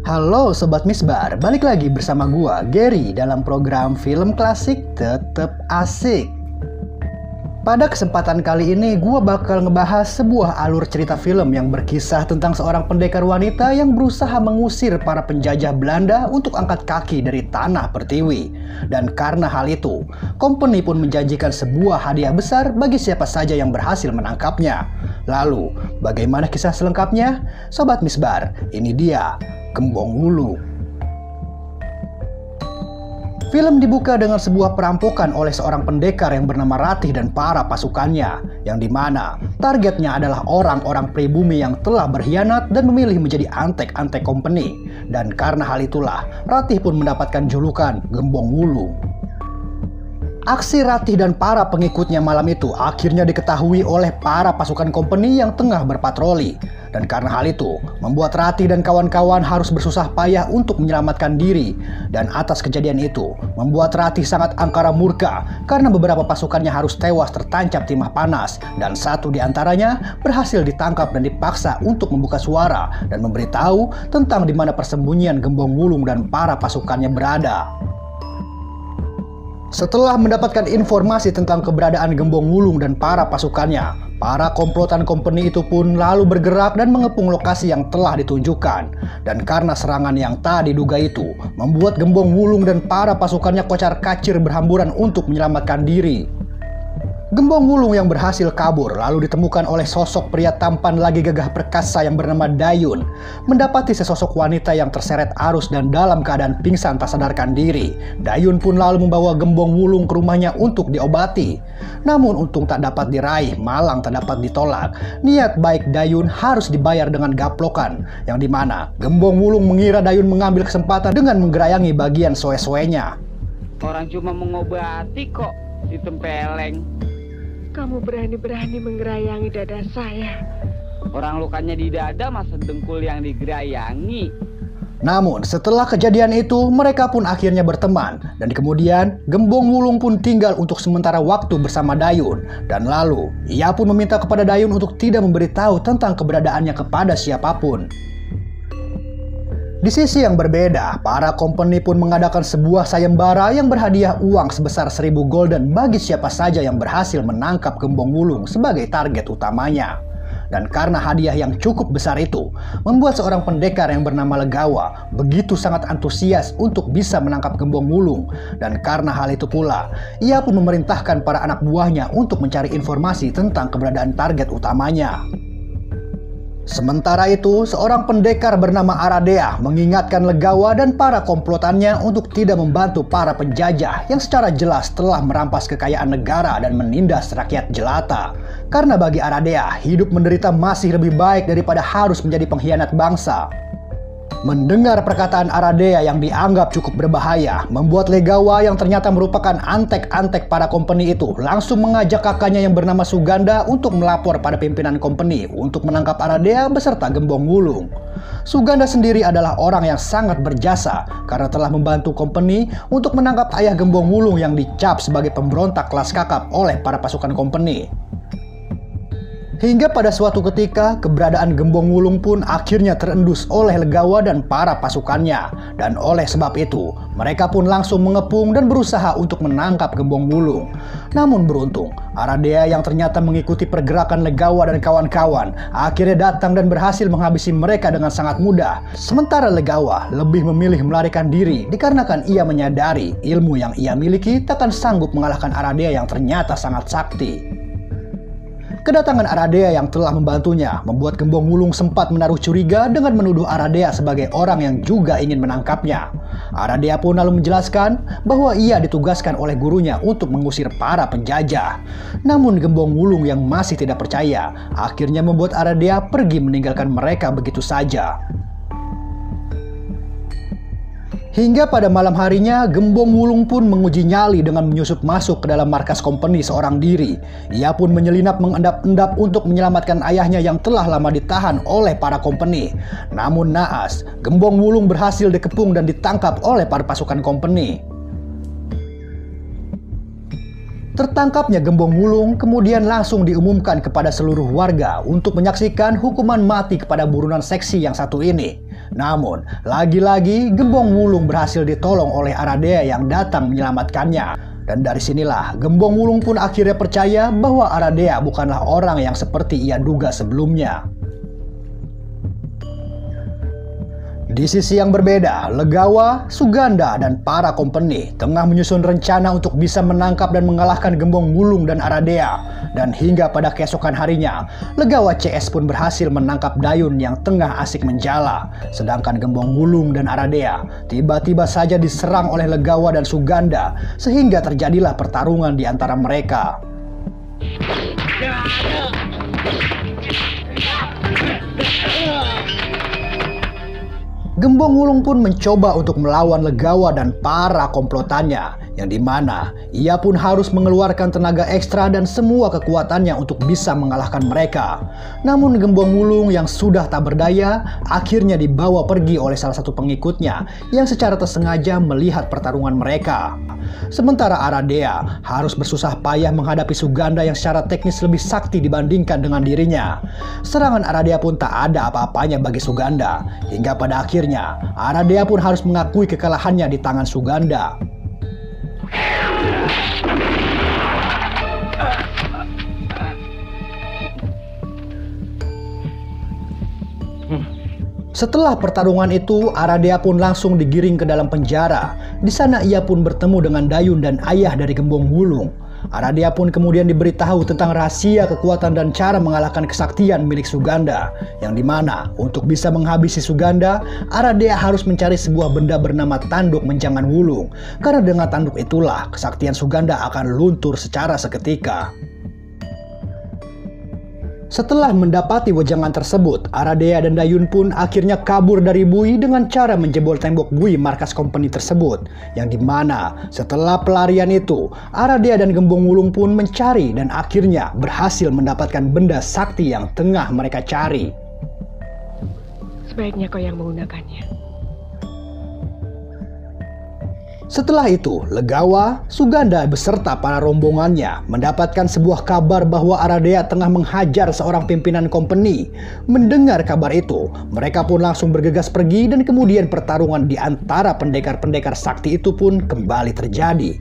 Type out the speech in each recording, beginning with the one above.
Halo Sobat Misbar, balik lagi bersama gua, Gary, dalam program Film Klasik Tetep Asik. Pada kesempatan kali ini, gua bakal ngebahas sebuah alur cerita film yang berkisah tentang seorang pendekar wanita yang berusaha mengusir para penjajah Belanda untuk angkat kaki dari tanah Pertiwi. Dan karena hal itu, company pun menjanjikan sebuah hadiah besar bagi siapa saja yang berhasil menangkapnya. Lalu, bagaimana kisah selengkapnya? Sobat Misbar, ini dia Gembong Wulung. Film dibuka dengan sebuah perampokan oleh seorang pendekar yang bernama Ratih dan para pasukannya, yang dimana targetnya adalah orang-orang pribumi yang telah berkhianat dan memilih menjadi antek-antek company. Dan karena hal itulah, Ratih pun mendapatkan julukan Gembong Wulung. Aksi Ratih dan para pengikutnya malam itu akhirnya diketahui oleh para pasukan company yang tengah berpatroli. Dan karena hal itu, membuat Ratih dan kawan-kawan harus bersusah payah untuk menyelamatkan diri. Dan atas kejadian itu, membuat Ratih sangat angkara murka karena beberapa pasukannya harus tewas tertancap timah panas. Dan satu di antaranya berhasil ditangkap dan dipaksa untuk membuka suara dan memberitahu tentang di mana persembunyian Gembong Wulung dan para pasukannya berada. Setelah mendapatkan informasi tentang keberadaan Gembong Wulung dan para pasukannya, para komplotan company itu pun lalu bergerak dan mengepung lokasi yang telah ditunjukkan. Dan karena serangan yang tak diduga itu, membuat Gembong Wulung dan para pasukannya kocar-kacir berhamburan untuk menyelamatkan diri. Gembong Wulung yang berhasil kabur lalu ditemukan oleh sosok pria tampan lagi gagah perkasa yang bernama Dayun. Mendapati sesosok wanita yang terseret arus dan dalam keadaan pingsan tak sadarkan diri, Dayun pun lalu membawa Gembong Wulung ke rumahnya untuk diobati. Namun untung tak dapat diraih, malang tak dapat ditolak. Niat baik Dayun harus dibayar dengan gaplokan, yang dimana Gembong Wulung mengira Dayun mengambil kesempatan dengan menggerayangi bagian soe-soenya. Orang cuma mengobati kok ditempeleng. Kamu berani-berani menggerayangi dada saya. Orang lukanya di dada masa dengkul yang digerayangi. Namun setelah kejadian itu, mereka pun akhirnya berteman. Dan kemudian Gembong Wulung pun tinggal untuk sementara waktu bersama Dayun. Dan lalu ia pun meminta kepada Dayun untuk tidak memberitahu tentang keberadaannya kepada siapapun. Di sisi yang berbeda, para company pun mengadakan sebuah sayembara yang berhadiah uang sebesar 1000 golden bagi siapa saja yang berhasil menangkap Gembong Wulung sebagai target utamanya. Dan karena hadiah yang cukup besar itu, membuat seorang pendekar yang bernama Legawa begitu sangat antusias untuk bisa menangkap Gembong Wulung. Dan karena hal itu pula, ia pun memerintahkan para anak buahnya untuk mencari informasi tentang keberadaan target utamanya. Sementara itu, seorang pendekar bernama Aradea mengingatkan Legawa dan para komplotannya untuk tidak membantu para penjajah yang secara jelas telah merampas kekayaan negara dan menindas rakyat jelata. Karena bagi Aradea, hidup menderita masih lebih baik daripada harus menjadi pengkhianat bangsa. Mendengar perkataan Aradea yang dianggap cukup berbahaya, membuat Legawa yang ternyata merupakan antek-antek para company itu langsung mengajak kakaknya yang bernama Suganda untuk melapor pada pimpinan company untuk menangkap Aradea beserta Gembong Wulung. Suganda sendiri adalah orang yang sangat berjasa karena telah membantu company untuk menangkap ayah Gembong Wulung yang dicap sebagai pemberontak kelas kakap oleh para pasukan company. Hingga pada suatu ketika, keberadaan Gembong Wulung pun akhirnya terendus oleh Legawa dan para pasukannya. Dan oleh sebab itu, mereka pun langsung mengepung dan berusaha untuk menangkap Gembong Wulung. Namun beruntung, Aradea yang ternyata mengikuti pergerakan Legawa dan kawan-kawan akhirnya datang dan berhasil menghabisi mereka dengan sangat mudah. Sementara Legawa lebih memilih melarikan diri dikarenakan ia menyadari ilmu yang ia miliki takkan sanggup mengalahkan Aradea yang ternyata sangat sakti. Kedatangan Aradea yang telah membantunya membuat Gembong Wulung sempat menaruh curiga dengan menuduh Aradea sebagai orang yang juga ingin menangkapnya. Aradea pun lalu menjelaskan bahwa ia ditugaskan oleh gurunya untuk mengusir para penjajah. Namun Gembong Wulung yang masih tidak percaya akhirnya membuat Aradea pergi meninggalkan mereka begitu saja. Hingga pada malam harinya, Gembong Wulung pun menguji nyali dengan menyusup masuk ke dalam markas company seorang diri. Ia pun menyelinap mengendap-endap untuk menyelamatkan ayahnya yang telah lama ditahan oleh para company. Namun naas, Gembong Wulung berhasil dikepung dan ditangkap oleh para pasukan company. Tertangkapnya Gembong Wulung kemudian langsung diumumkan kepada seluruh warga untuk menyaksikan hukuman mati kepada buronan seksi yang satu ini. Namun, lagi-lagi Gembong Wulung berhasil ditolong oleh Aradea yang datang menyelamatkannya. Dan dari sinilah Gembong Wulung pun akhirnya percaya bahwa Aradea bukanlah orang yang seperti ia duga sebelumnya. Di sisi yang berbeda, Legawa, Suganda, dan para company tengah menyusun rencana untuk bisa menangkap dan mengalahkan Gembong Wulung dan Aradea. Dan hingga pada keesokan harinya, Legawa CS pun berhasil menangkap Dayun yang tengah asik menjala. Sedangkan Gembong Wulung dan Aradea tiba-tiba saja diserang oleh Legawa dan Suganda, sehingga terjadilah pertarungan di antara mereka. Gembong Wulung pun mencoba untuk melawan Legawa dan para komplotannya, yang dimana ia pun harus mengeluarkan tenaga ekstra dan semua kekuatannya untuk bisa mengalahkan mereka. Namun Gembong Wulung yang sudah tak berdaya akhirnya dibawa pergi oleh salah satu pengikutnya yang secara tersengaja melihat pertarungan mereka. Sementara Aradea harus bersusah payah menghadapi Suganda yang secara teknis lebih sakti dibandingkan dengan dirinya. Serangan Aradea pun tak ada apa-apanya bagi Suganda, hingga pada akhirnya Aradea pun harus mengakui kekalahannya di tangan Suganda. Setelah pertarungan itu, Aradea pun langsung digiring ke dalam penjara. Di sana ia pun bertemu dengan Dayun dan ayah dari Gembong Wulung. Aradea pun kemudian diberitahu tentang rahasia kekuatan dan cara mengalahkan kesaktian milik Suganda, yang dimana untuk bisa menghabisi Suganda, Aradea harus mencari sebuah benda bernama tanduk menjangan Wulung, karena dengan tanduk itulah kesaktian Suganda akan luntur secara seketika. Setelah mendapati wejangan tersebut, Aradea dan Dayun pun akhirnya kabur dari Bui dengan cara menjebol tembok Bui markas company tersebut. Yang dimana setelah pelarian itu, Aradea dan Gembong Wulung pun mencari dan akhirnya berhasil mendapatkan benda sakti yang tengah mereka cari. Sebaiknya kau yang menggunakannya. Setelah itu, Legawa, Suganda beserta para rombongannya mendapatkan sebuah kabar bahwa Aradea tengah menghajar seorang pimpinan company. Mendengar kabar itu, mereka pun langsung bergegas pergi dan kemudian pertarungan di antara pendekar-pendekar sakti itu pun kembali terjadi.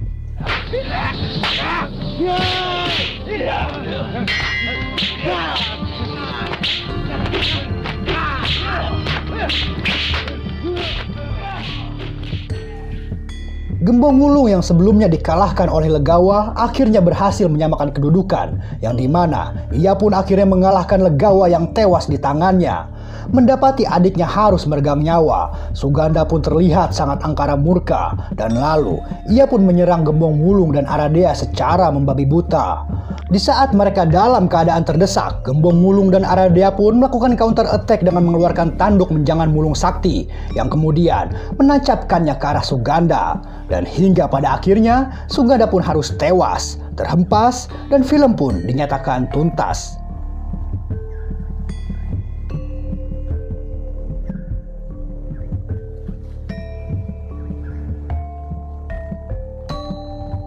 Gembong Wulung yang sebelumnya dikalahkan oleh Legawa akhirnya berhasil menyamakan kedudukan, yang dimana ia pun akhirnya mengalahkan Legawa yang tewas di tangannya. Mendapati adiknya harus meregang nyawa, Suganda pun terlihat sangat angkara murka, dan lalu ia pun menyerang Gembong Wulung dan Aradea secara membabi buta. Di saat mereka dalam keadaan terdesak, Gembong Wulung dan Aradea pun melakukan counter attack dengan mengeluarkan tanduk menjangan Wulung Sakti yang kemudian menancapkannya ke arah Suganda. Dan hingga pada akhirnya Suganda pun harus tewas, terhempas, dan film pun dinyatakan tuntas.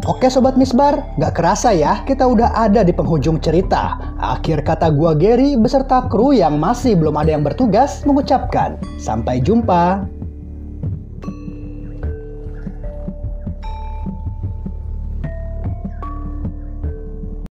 Oke Sobat Misbar, gak kerasa ya kita udah ada di penghujung cerita. Akhir kata gua Gary beserta kru yang masih belum ada yang bertugas mengucapkan sampai jumpa.